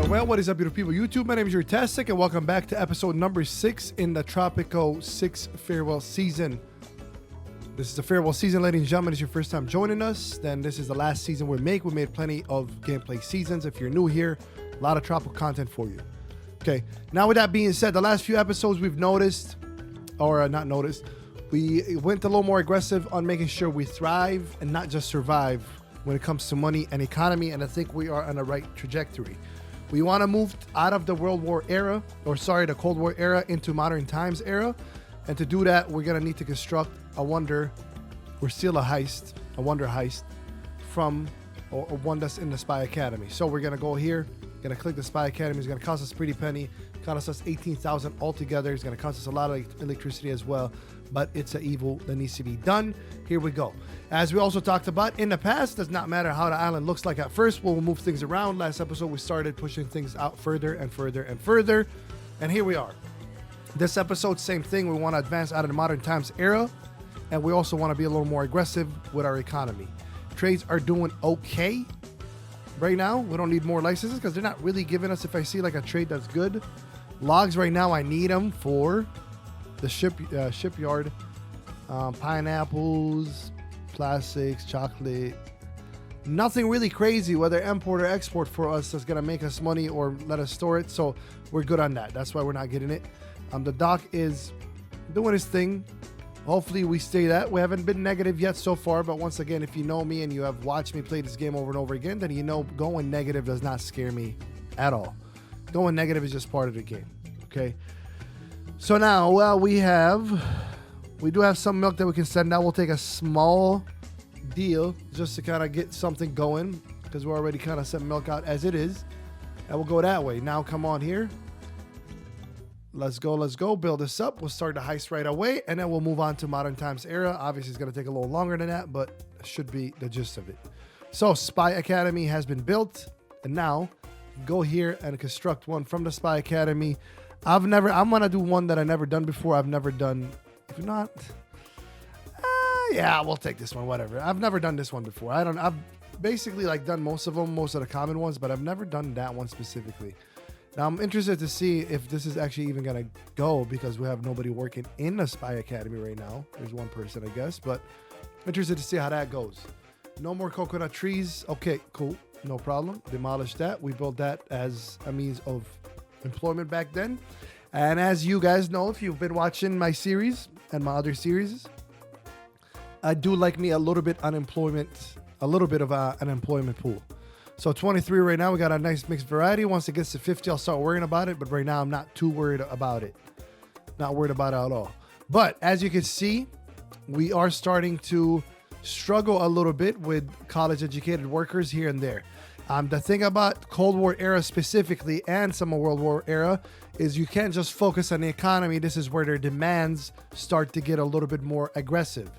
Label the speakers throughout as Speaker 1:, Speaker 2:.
Speaker 1: Well, what is up, beautiful people? YouTube, my name is Tastic, and welcome back to episode number 6 in the Tropico 6 farewell season. This is the farewell season, ladies and gentlemen. It's your first time joining us, then this is the last season we make. We made plenty of gameplay seasons. If you're new here, a lot of Tropico content for you. Okay, now with that being said, the last few episodes we've noticed, or not noticed, we went a little more aggressive on making sure we thrive and not just survive when it comes to money and economy, and I think we are on the right trajectory. We want to move out of the World War era, the Cold War era, into modern times era. And to do that, we're going to need to construct a wonder heist from one that's in the Spy Academy. So we're going to go here, going to click the Spy Academy. It's going to cost us a pretty penny, cost us 18,000 altogether. It's going to cost us a lot of electricity as well, but it's an evil that needs to be done. Here we go. As we also talked about in the past, does not matter how the island looks like at first. We'll move things around. Last episode, we started pushing things out further and further and further. And here we are. This episode, same thing. We want to advance out of the modern times era. And we also want to be a little more aggressive with our economy. Trades are doing okay right now. We don't need more licenses because they're not really giving us, if I see like a trade that's good. Logs right now, I need them for the shipyard. Pineapples, plastics, chocolate. Nothing really crazy, whether import or export for us, that's going to make us money or let us store it. So we're good on that. That's why we're not getting it. The dock is doing his thing. Hopefully we stay that. We haven't been negative yet so far, but once again, if you know me and you have watched me play this game over and over again, then you know going negative does not scare me at all. Going negative is just part of the game. Okay. So now, well, we do have some milk that we can send out. We'll take a small deal just to kind of get something going because we're already kind of sent milk out as it is. And we'll go that way. Now come on here. Let's go. Build this up. We'll start the heist right away, and then we'll move on to modern times era. Obviously, it's going to take a little longer than that, but it should be the gist of it. So Spy Academy has been built, and now go here and construct one from the Spy Academy. I'm going to do one that I've never done before. If not, yeah, we'll take this one, whatever. I've never done this one before. I've basically like done most of them, most of the common ones, but I've never done that one specifically. Now I'm interested to see if this is actually even going to go because we have nobody working in the Spy Academy right now. There's one person, I guess, but interested to see how that goes. No more coconut trees. Okay, cool. No problem. Demolish that. We built that as a means of employment back then. And as you guys know, if you've been watching my series and my other series, I do like me a little bit of an employment pool. So 23 right now, we got a nice mixed variety. Once it gets to 50, I'll start worrying about it. But right now, I'm not too worried about it. Not worried about it at all. But as you can see, we are starting to struggle a little bit with college-educated workers here and there. The thing about Cold War era specifically and some of World War era is you can't just focus on the economy. This is where their demands start to get a little bit more aggressive.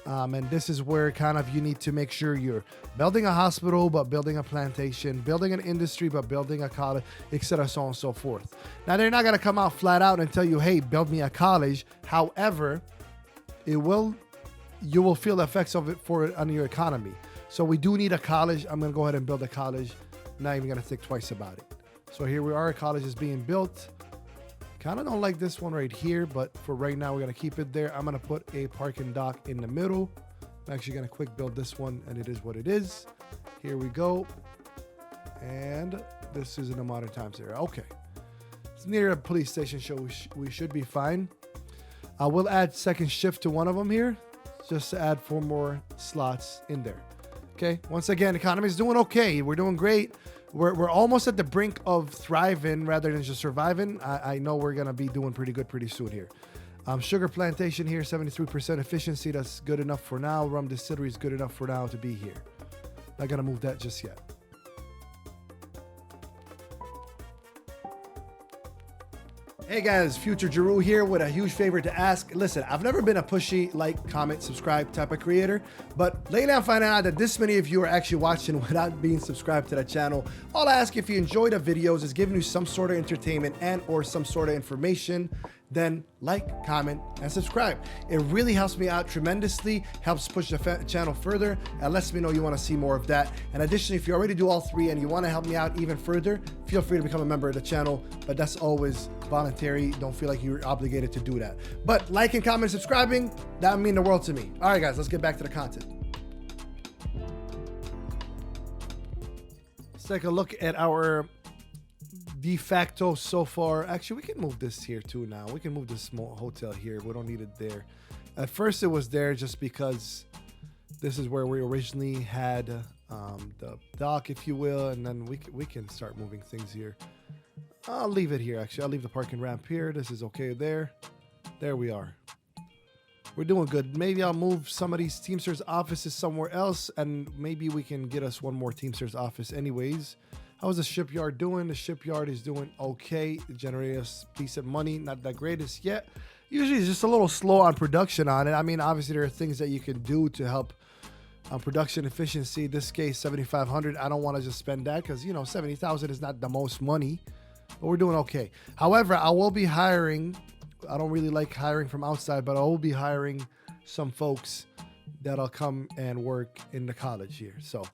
Speaker 1: And this is where kind of you need to make sure you're building a hospital, but building a plantation, building an industry, but building a college, etc., so on and so forth. Now, they're not going to come out flat out and tell you, hey, build me a college. However, you will feel the effects of it on your economy. So we do need a college. I'm going to go ahead and build a college. Not even going to think twice about it. So here we are. A college is being built. Kind of don't like this one right here, but for right now, we're going to keep it there. I'm going to put a parking dock in the middle. I'm actually going to quick build this one, and it is what it is. Here we go. And this is in the modern times era. Okay. It's near a police station, so we should be fine. I will add second shift to one of them here, just to add 4 more slots in there. Okay. Once again, economy is doing okay. We're doing great. We're almost at the brink of thriving rather than just surviving. I know we're going to be doing pretty good pretty soon here. Sugar plantation here, 73% efficiency. That's good enough for now. Rum distillery is good enough for now to be here. Not going to move that just yet. Hey guys, Future Jeru here with a huge favor to ask. Listen, I've never been a pushy like, comment, subscribe type of creator, but lately I'm finding out that this many of you are actually watching without being subscribed to the channel. All I ask if you enjoy the videos is giving you some sort of entertainment and or some sort of information, then like, comment, and subscribe. It really helps me out tremendously, helps push the channel further, and lets me know you want to see more of that. And additionally, if you already do all three and you want to help me out even further, feel free to become a member of the channel, but that's always voluntary. Don't feel like you're obligated to do that. But liking, commenting, subscribing, that would mean the world to me. All right, guys, let's get back to the content. Let's take a look at our de facto so far. Actually, we can move this here too now. We can move this small hotel here. We don't need it there. At first it was there just because this is where we originally had the dock, if you will, and then we can start moving things here. I'll leave it here. Actually, I'll leave the parking ramp here. This is okay there. There we are. We're doing good. Maybe I'll move some of these Teamsters offices somewhere else, and maybe we can get us one more Teamsters office anyways. How's the shipyard doing? The shipyard is doing okay. It generated us decent money. Not the greatest yet. Usually it's just a little slow on production on it. I mean, obviously there are things that you can do to help production efficiency. In this case, 7,500. I don't want to just spend that because, you know, 70,000 is not the most money, but we're doing okay. However, I will be hiring. I don't really like hiring from outside, but I will be hiring some folks that'll come and work in the college here. So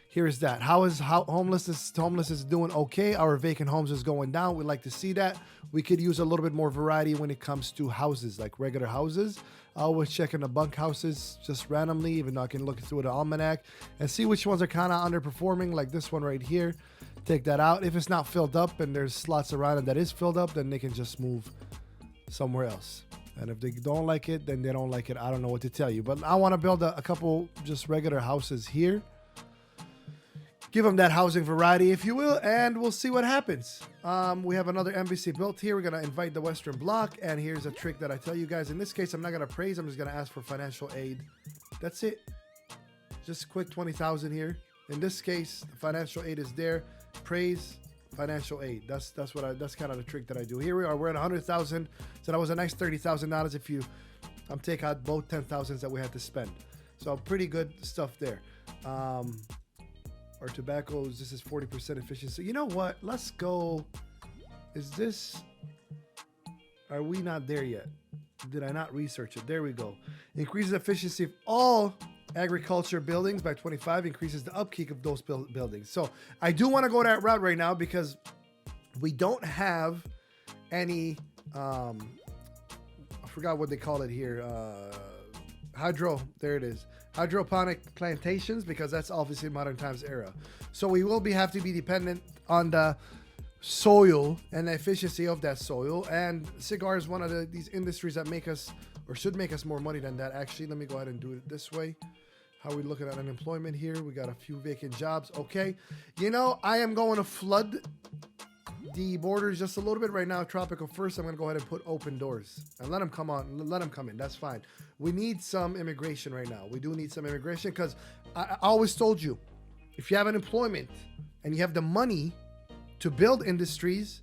Speaker 1: here's that. How homelessness is doing okay. Our vacant homes is going down. We'd like to see that. We could use a little bit more variety when it comes to houses, like regular houses. I always check in the bunk houses just randomly, even though I can look through the almanac and see which ones are kind of underperforming, like this one right here. Take that out. If it's not filled up and there's slots around it that is filled up, then they can just move somewhere else. And if they don't like it, then they don't like it. I don't know what to tell you. But I want to build a couple just regular houses here. Give them that housing variety, if you will, and we'll see what happens. We have another embassy built here. We're going to invite the Western Bloc, and here's a trick that I tell you guys. In this case, I'm not going to praise. I'm just going to ask for financial aid. That's it. Just quick 20,000 here. In this case, financial aid is there. Praise, financial aid. That's kind of the trick that I do. Here we are. We're at 100,000. So that was a nice $30,000 if you take out both 10,000s that we had to spend. So pretty good stuff there. Our tobaccos, this is 40% efficiency. You know what? Let's go. Are we not there yet? Did I not research it? There we go. Increases efficiency of all agriculture buildings by 25, increases the upkeep of those buildings. So I do want to go that route right now because we don't have any, I forgot what they call it here. There it is. Hydroponic plantations, because that's obviously modern times era. So we will have to be dependent on the soil and the efficiency of that soil. And cigar is one of these industries that make us, or should make us, more money than that. Actually, let me go ahead and do it this way. How are we looking at unemployment here? We got a few vacant jobs. Okay. You know, I am going to flood the borders just a little bit right now. Tropico first. I'm going to go ahead and put open doors and let them come on. Let them come in. That's fine. We need some immigration right now. We do need some immigration because I always told you, if you have an employment and you have the money to build industries,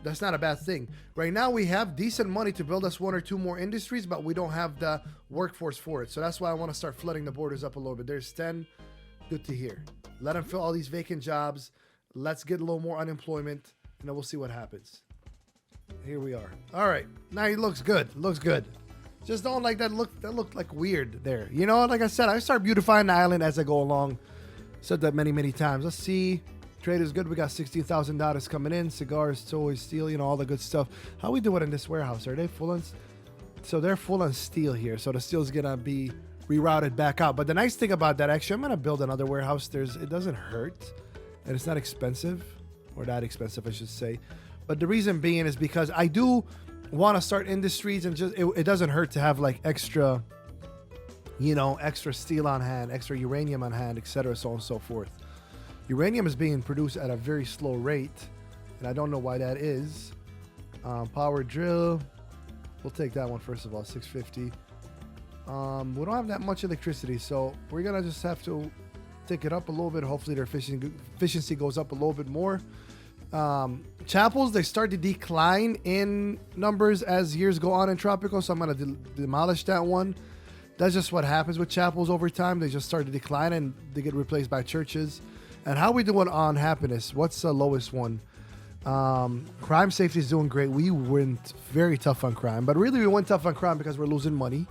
Speaker 1: that's not a bad thing. Right now, we have decent money to build us one or two more industries, but we don't have the workforce for it. So that's why I want to start flooding the borders up a little bit. There's 10. Good to hear. Let them fill all these vacant jobs. Let's get a little more unemployment, and then we'll see what happens. Here we are. All right. Now it looks good. Looks good. Just don't like that look. That looked like weird there. You know, like I said, I start beautifying the island as I go along. Said that many, many times. Let's see. Trade is good. We got $16,000 coming in. Cigars, toys, steel, you know, all the good stuff. How we doing in this warehouse? Are they full on? So they're full on steel here. So the steel's going to be rerouted back out. But the nice thing about that, actually, I'm going to build another warehouse. It doesn't hurt. And it's not expensive. Or that expensive, I should say. But the reason being is because I do want to start industries, and just it doesn't hurt to have like extra, you know, extra steel on hand, extra uranium on hand, etc., so on and so forth. Uranium is being produced at a very slow rate, and I don't know why that is. Power drill, we'll take that one first of all, 650. We don't have that much electricity, so we're gonna just have to take it up a little bit. Hopefully their efficiency goes up a little bit more. Chapels, they start to decline in numbers as years go on in Tropico, so I'm going to demolish that one. That's just what happens with chapels over time. They just start to decline and they get replaced by churches. And how we doing on happiness? What's the lowest one? Crime safety is doing great. We went very tough on crime, but really we went tough on crime because we're losing money.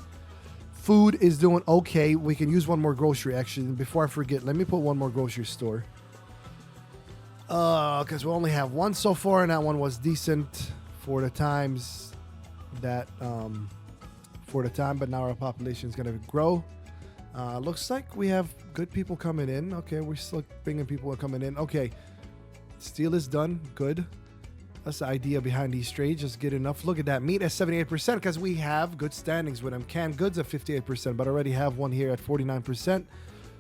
Speaker 1: Food is doing okay. We can use one more grocery, actually. Before I forget, let me put one more grocery store. Because we only have one so far, and that one was decent for the times that, but now our population is going to grow. Looks like we have good people coming in. Okay, we're still bringing people coming in. Okay, steel is done. Good. That's the idea behind these trades. Just get enough. Look at that. Meat at 78% because we have good standings with them. Canned goods at 58%, but I already have one here at 49%.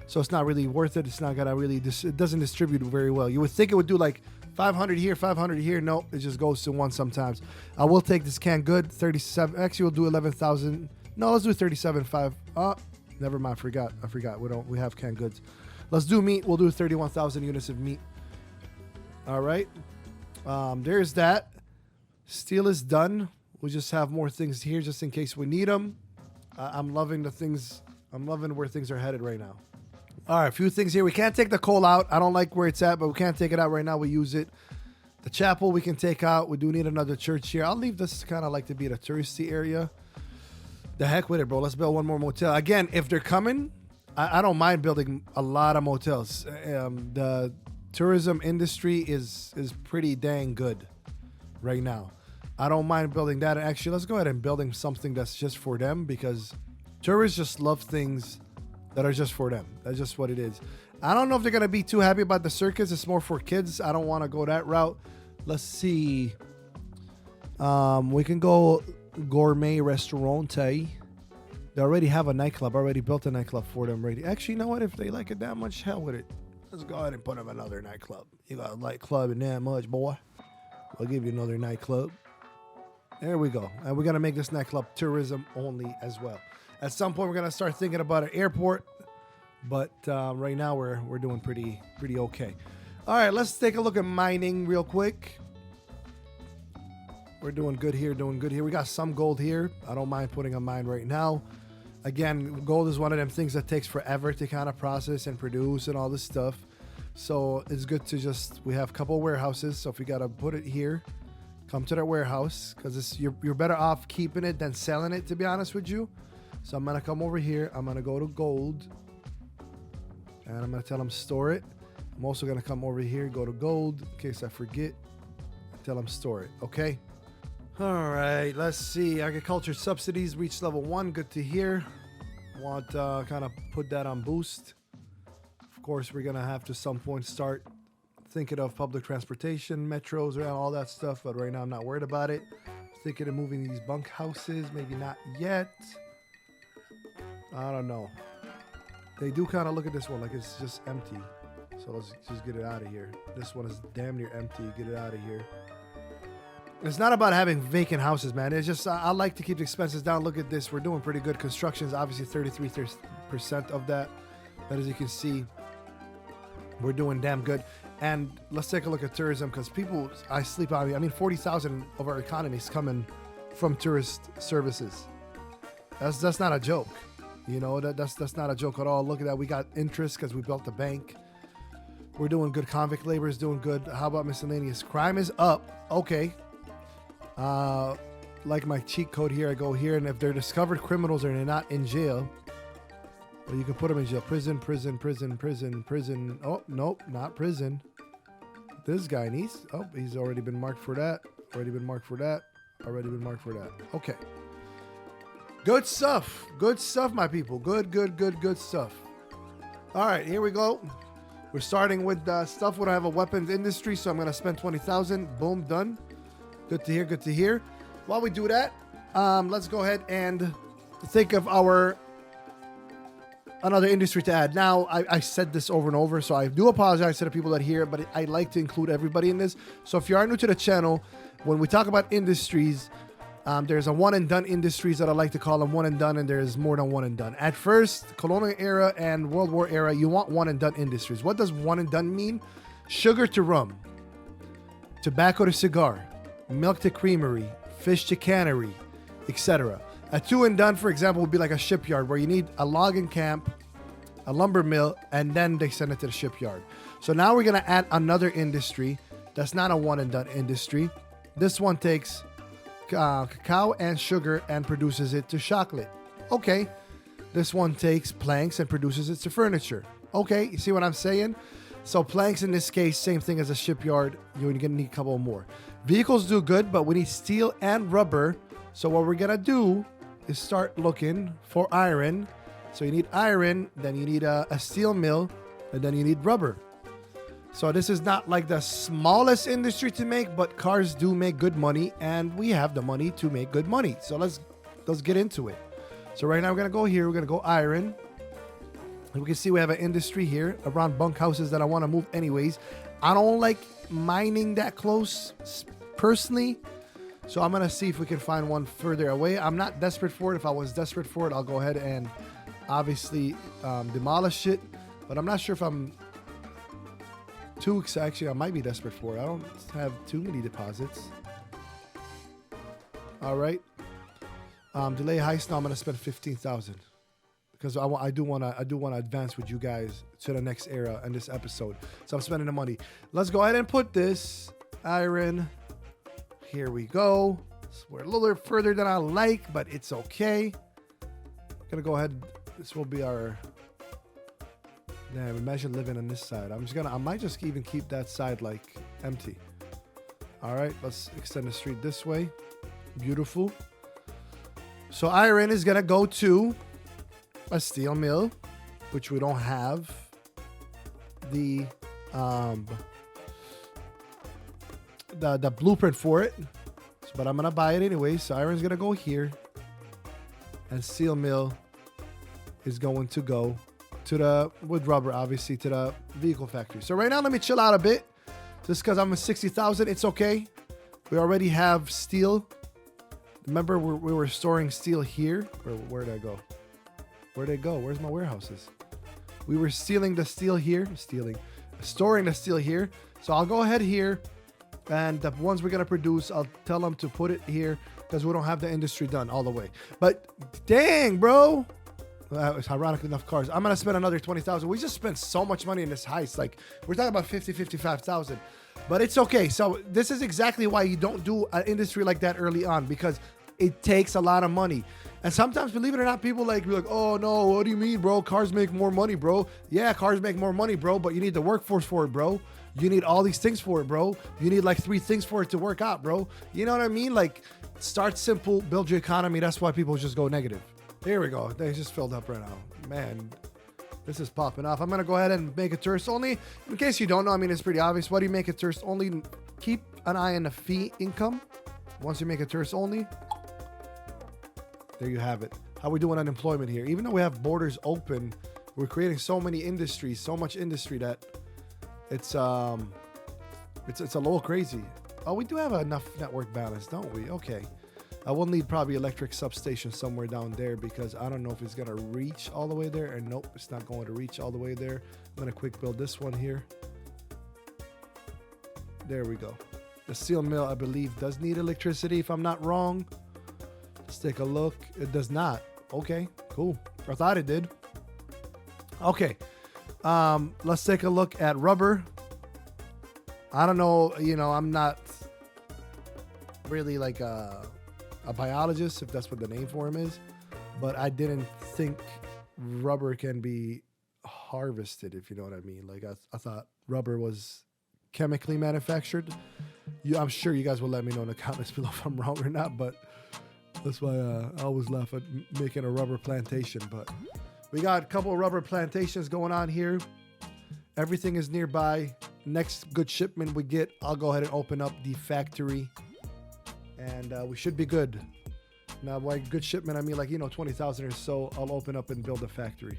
Speaker 1: So it's not really worth it. It's not going to really, it doesn't distribute very well. You would think it would do like 500 here, 500 here. No, it just goes to one sometimes. I will take this canned good, 37. Actually, we'll do 11,000. No, let's do 37.5. Never mind. I forgot. We have canned goods. Let's do meat. We'll do 31,000 units of meat. All right. There's that. Steel is done. We just have more things here just in case we need them. I'm loving the things. I'm loving where things are headed right now. All right, a few things here. We can't take the coal out. I don't like where it's at, but we can't take it out right now. We use it. The chapel we can take out. We do need another church here. I'll leave this kind of like to be a touristy area. The heck with it, bro. Let's build one more motel. Again, if they're coming, I don't mind building a lot of motels. The tourism industry is pretty dang good right now. I don't mind building that. Actually, let's go ahead and building something that's just for them because tourists just love things that are just for them. That's just what it is. I don't know if they're going to be too happy about the circus. It's more for kids. I don't want to go that route. Let's see. We can go gourmet restaurant. They already have a nightclub. I already built a nightclub for them already. Actually, you know what? If they like it that much, hell with it. Let's go ahead and put them another nightclub. You got a nightclub in that much, boy. I'll give you another nightclub. There we go. And we're going to make this nightclub tourism only as well. At some point, we're going to start thinking about an airport. But right now, we're doing pretty okay. All right, let's take a look at mining real quick. We're doing good here, We got some gold here. I don't mind putting a mine right now. Again, gold is one of them things that takes forever to kind of process and produce and all this stuff. So it's good to we have a couple warehouses. So if you got to put it here, come to that warehouse because you're better off keeping it than selling it, to be honest with you. So I'm going to come over here. I'm going to go to gold. And I'm going to tell them store it. I'm also going to come over here, go to gold in case I forget. Tell them store it. Okay. All right, let's see. Agriculture subsidies reach level 1. Good to hear. Want to kind of put that on boost. Of course, we're going to have to some point start thinking of public transportation, metros, and all that stuff. But right now, I'm not worried about it. Thinking of moving these bunk houses. Maybe not yet. I don't know. They do kind of look at this one like it's just empty. So let's just get it out of here. This one is damn near empty. Get it out of here. It's not about having vacant houses, man. It's just I like to keep the expenses down. Look at this. We're doing pretty good. Construction is obviously 33% of that. But as you can see, we're doing damn good. And let's take a look at tourism because people, I sleep on. I mean, 40,000 of our economy is coming from tourist services. That's not a joke. You know, that's not a joke at all. Look at that. We got interest because we built the bank. We're doing good. Convict labor is doing good. How about miscellaneous? Crime is up. Okay. Like my cheat code here, I go here, and if they're discovered criminals and they're not in jail, well, you can put them in jail. Prison. Oh, nope, not prison. This guy needs. Oh, he's already been marked for that. Already been marked for that. Okay. Good stuff. Good stuff, my people. Good stuff. All right, here we go. We're starting with stuff where I have a weapons industry, so I'm going to spend 20,000. Boom, done. Good to hear. While we do that, let's go ahead and think of another industry to add. Now, I said this over and over, so I do apologize to the people that hear it, but I like to include everybody in this. So if you are new to the channel, when we talk about industries, there's a one and done industries that I like to call them one and done, and there's more than one and done. At first, colonial era and World War era, you want one and done industries. What does one and done mean? Sugar to rum, tobacco to cigar, milk to creamery, fish to cannery, etc. A two and done, for example, would be like a shipyard where you need a logging camp, a lumber mill, and then they send it to the shipyard. So now we're going to add another industry That's not a one and done industry. This one takes cacao and sugar and produces it to chocolate. Okay. This one takes planks and produces it to furniture. Okay, you see what I'm saying? So planks in this case, same thing as a shipyard. You're gonna need a couple more. Vehicles do good, but we need steel and rubber. So what we're gonna do is start looking for iron. So you need iron, then you need a steel mill, and then you need rubber. So this is not like the smallest industry to make, but cars do make good money, and we have the money to make good money. So let's get into it. So right now we're gonna go here. We're gonna go iron. And we can see we have an industry here around bunkhouses that I want to move anyways. I don't like mining that close personally. So I'm gonna see if we can find one further away. I'm not desperate for it. If I was desperate for it, I'll go ahead and obviously demolish it. But I'm not sure if I'm too excited. Actually, I might be desperate for it. I don't have too many deposits. All right. Delay heist. Now I'm gonna spend 15,000 because I do want to advance with you guys to the next era in this episode. So I'm spending the money. Let's go ahead and put this iron. Here we go. We're a little bit further than I like, but it's okay. Gonna go ahead. This will be our. Damn, imagine living on this side. I might just even keep that side like empty. All right, let's extend the street this way. Beautiful. So iron is gonna go to a steel mill, which we don't have the blueprint for it, but I'm gonna buy it anyway. So iron's gonna go here, and steel mill is going to go to the wood rubber, obviously, to the vehicle factory. So right now, let me chill out a bit, just because I'm at 60,000. It's okay. We already have steel. Remember, we were storing steel here. Where did I go? Where'd it go? Where's my warehouses? We were stealing the steel here. Storing the steel here. So I'll go ahead here. And the ones we're going to produce, I'll tell them to put it here because we don't have the industry done all the way. But dang, bro. It's ironic enough cars. I'm going to spend another 20,000. We just spent so much money in this heist. Like, we're talking about 50, 55,000. But it's okay. So this is exactly why you don't do an industry like that early on, because it takes a lot of money. And sometimes, believe it or not, people be like, oh no, what do you mean, bro? Cars make more money, bro. Yeah, cars make more money, bro, but you need the workforce for it, bro. You need all these things for it, bro. You need like 3 things for it to work out, bro. You know what I mean? Like, start simple, build your economy. That's why people just go negative. Here we go. They just filled up right now. Man, this is popping off. I'm going to go ahead and make it tourist only. In case you don't know, I mean, it's pretty obvious. Why do you make it tourist only? Keep an eye on the fee income. Once you make it tourist only, there you have it. How we doing unemployment here? Even though we have borders open, we're creating so many industries, so much industry that it's a little crazy. Oh, we do have enough network balance, don't we? Okay. I will need probably electric substation somewhere down there because I don't know if it's gonna reach all the way there. Or nope, it's not going to reach all the way there. I'm gonna quick build this one here. There we go. The steel mill, I believe, does need electricity if I'm not wrong. Let's take a look. It does not. Okay, cool. I thought it did. Okay. Let's take a look at rubber. I don't know, I'm not really like a biologist, if that's what the name for him is, but I didn't think rubber can be harvested, if you know what I mean. Like I thought rubber was chemically manufactured. I'm sure you guys will let me know in the comments below if I'm wrong or not, but that's why I always laugh at making a rubber plantation. But we got a couple of rubber plantations going on here. Everything is nearby. Next good shipment we get, I'll go ahead and open up the factory, and we should be good. Now, by good shipment, I mean 20,000 or so. I'll open up and build a factory,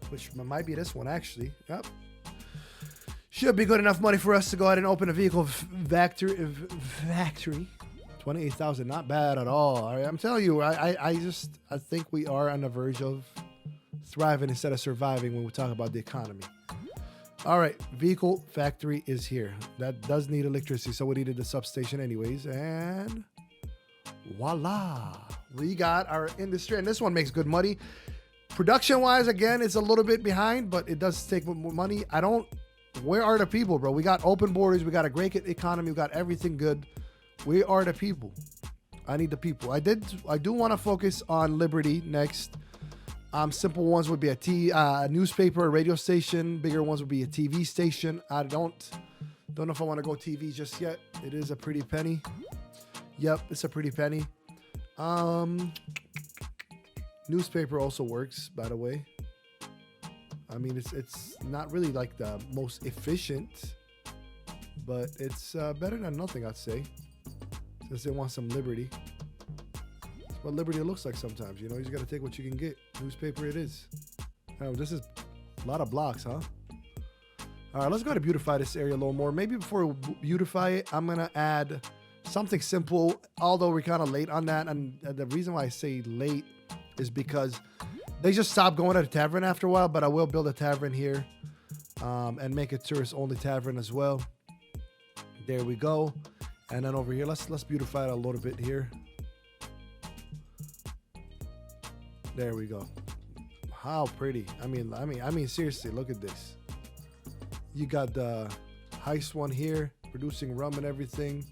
Speaker 1: which might be this one actually. Yep. Should be good enough money for us to go ahead and open a vehicle factory. 28,000, not bad at all. I'm telling you, I think we are on the verge of thriving instead of surviving when we talk about the economy. All right, vehicle factory is here. That does need electricity, so we needed the substation anyways. And voila, we got our industry, and this one makes good money. Production-wise, again, it's a little bit behind, but it does take more money. I don't Where are the people, bro? We got open borders. We got a great economy. We got everything good. We are the people. I need the people. I do want to focus on Liberty next. Simple ones would be a newspaper, a radio station. Bigger ones would be a TV station. I don't know if I want to go TV just yet. It is a pretty penny. Yep, it's a pretty penny. Newspaper also works, by the way. I mean, it's not really like the most efficient, but it's better than nothing, I'd say. Since they want some liberty. That's what liberty looks like sometimes, you know. You just got to take what you can get. Newspaper it is. Oh, this is a lot of blocks, huh? All right, let's go to beautify this area a little more. Maybe before we beautify it, I'm going to add something simple, although we're kind of late on that. And the reason why I say late is because they just stopped going to the tavern after a while, but I will build a tavern here and make a tourist-only tavern as well. There we go. And then over here, let's beautify it a little bit here. There we go. How pretty. I mean, seriously, look at this. You got the heist one here, producing rum and everything.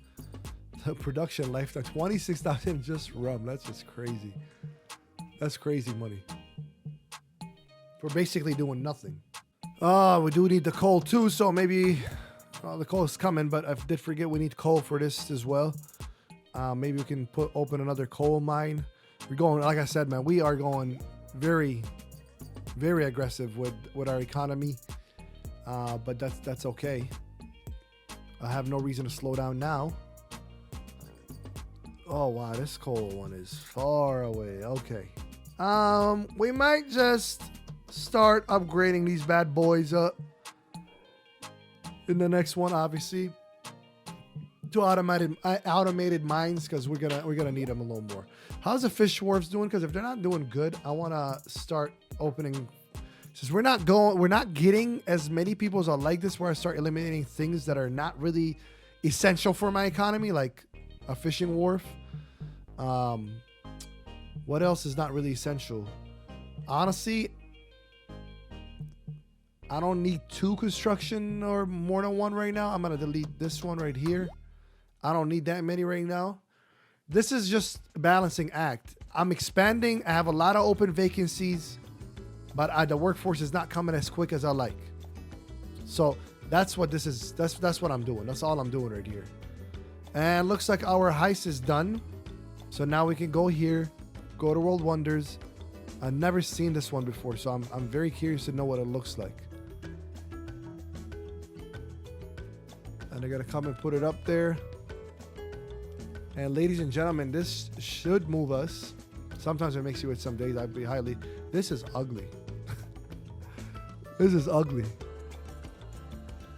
Speaker 1: The production lifetime, 26,000 just rum. That's just crazy. That's crazy money. We're basically doing nothing. We do need the coal too, so maybe the coal is coming, but I did forget we need coal for this as well. Maybe we can open another coal mine. We're going, like I said, man, we are going very, very aggressive with our economy. But that's okay. I have no reason to slow down now. Oh wow, this coal one is far away. Okay. We might just start upgrading these bad boys up in the next one, obviously, to automated mines, because we're gonna need them a little more. How's the fish wharves doing? Because if they're not doing good, I want to start opening. Since we're not getting as many people as I like this, where I start eliminating things that are not really essential for my economy, like a fishing wharf. What else is not really essential? Honestly, I don't need 2 construction or more than 1 right now. I'm going to delete this one right here. I don't need that many right now. This is just a balancing act. I'm expanding. I have a lot of open vacancies, but the workforce is not coming as quick as I like. So that's what this is. That's what I'm doing. That's all I'm doing right here. And looks like our heist is done. So now we can go here, go to World Wonders. I've never seen this one before, so I'm very curious to know what it looks like. And they're gonna come and put it up there. And ladies and gentlemen, this should move us. Sometimes it makes you wait some days. I'd be highly. This is ugly. This is ugly.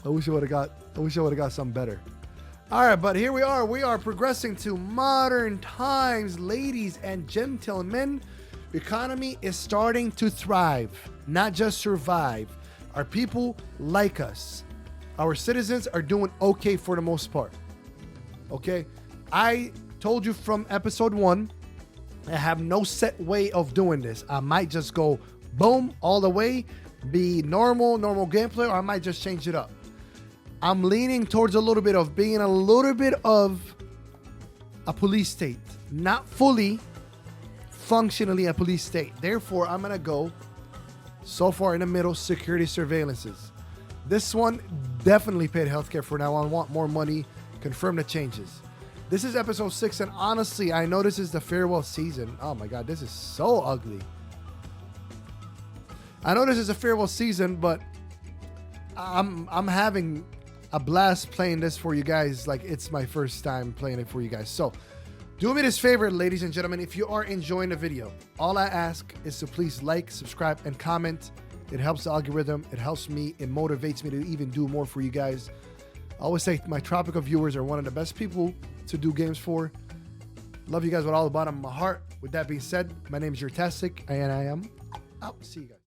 Speaker 1: I wish I would have got something better. All right, but here we are. We are progressing to modern times, ladies and gentlemen. The economy is starting to thrive, not just survive. Our people like us. Our citizens are doing okay for the most part. Okay? I told you from episode 1, I have no set way of doing this. I might just go boom all the way, be normal gameplay, or I might just change it up. I'm leaning towards a little bit of being a little bit of a police state, not fully functionally a police state. Therefore, I'm gonna go so far in the middle, security surveillances. This one definitely paid healthcare for now. I want more money. Confirm the changes. This is episode 6, and honestly, I know this is the farewell season. Oh my god, this is so ugly. I know this is a farewell season, but I'm having a blast playing this for you guys. Like, it's my first time playing it for you guys. So do me this favor, ladies and gentlemen. If you are enjoying the video, all I ask is to please like, subscribe, and comment. It helps the algorithm. It helps me. It motivates me to even do more for you guys. I always say my Tropico viewers are one of the best people to do games for. Love you guys with all the bottom of my heart. With that being said, my name is Tastic, and I am out. See you guys.